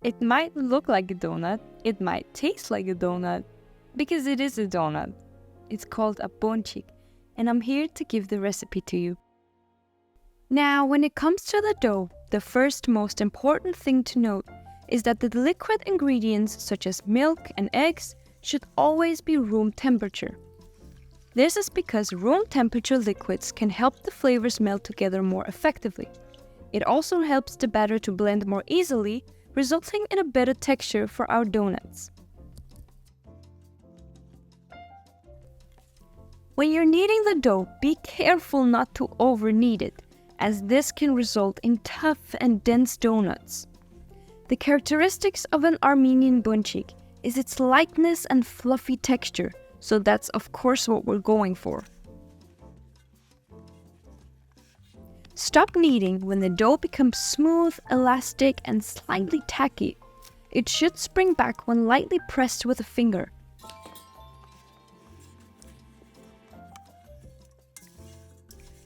It might look like a donut, it might taste like a donut, because it is a donut. It's called a ponchik, and I'm here to give the recipe to you. Now, when it comes to the dough, the first most important thing to note is that the liquid ingredients such as milk and eggs should always be room temperature. This is because room temperature liquids can help the flavors melt together more effectively. It also helps the batter to blend more easily, resulting in a better texture for our donuts. When you're kneading the dough, be careful not to over-knead it, as this can result in tough and dense donuts. The characteristics of an Armenian Ponchik is its lightness and fluffy texture, so that's of course what we're going for. Stop kneading when the dough becomes smooth, elastic, and slightly tacky. It should spring back when lightly pressed with a finger.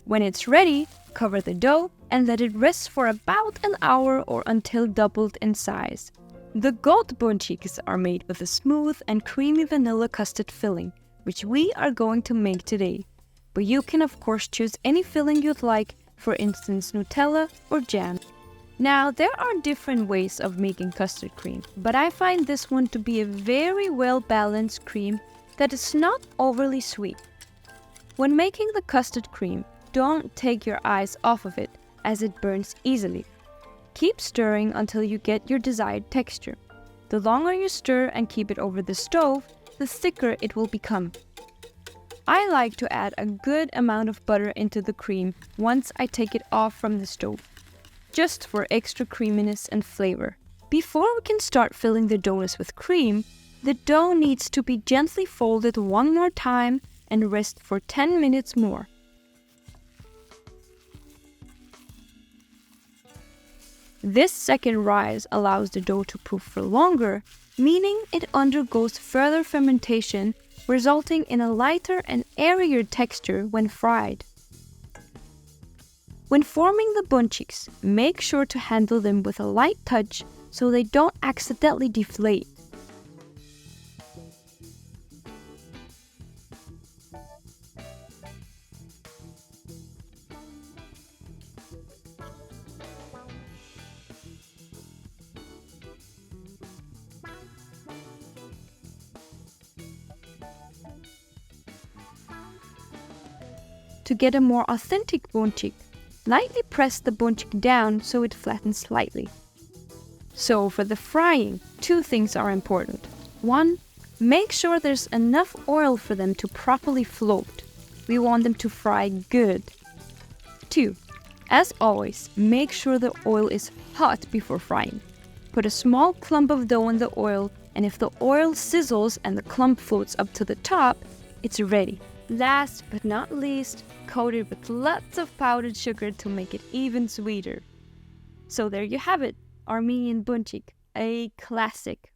When it's ready, cover the dough and let it rest for about an hour or until doubled in size. The goat ponchiks are made with a smooth and creamy vanilla custard filling, which we are going to make today. But you can of course choose any filling you'd like, for instance Nutella or jam. Now, there are different ways of making custard cream, but I find this one to be a very well-balanced cream that is not overly sweet. When making the custard cream, don't take your eyes off of it, as it burns easily. Keep stirring until you get your desired texture. The longer you stir and keep it over the stove, the thicker it will become. I like to add a good amount of butter into the cream once I take it off from the stove, just for extra creaminess and flavor. Before we can start filling the donuts with cream, the dough needs to be gently folded one more time and rest for 10 minutes more. This second rise allows the dough to proof for longer, meaning it undergoes further fermentation, resulting in a lighter and airier texture when fried. When forming the ponchiks, make sure to handle them with a light touch so they don't accidentally deflate. To get a more authentic ponchik, lightly press the ponchik down so it flattens slightly. So for the frying, two things are important. 1. Make sure there's enough oil for them to properly float. We want them to fry good. 2. As always, make sure the oil is hot before frying. Put a small clump of dough in the oil, and if the oil sizzles and the clump floats up to the top, it's ready. Last but not least, coat it with lots of powdered sugar to make it even sweeter. So there you have it, Armenian Ponchik, a classic.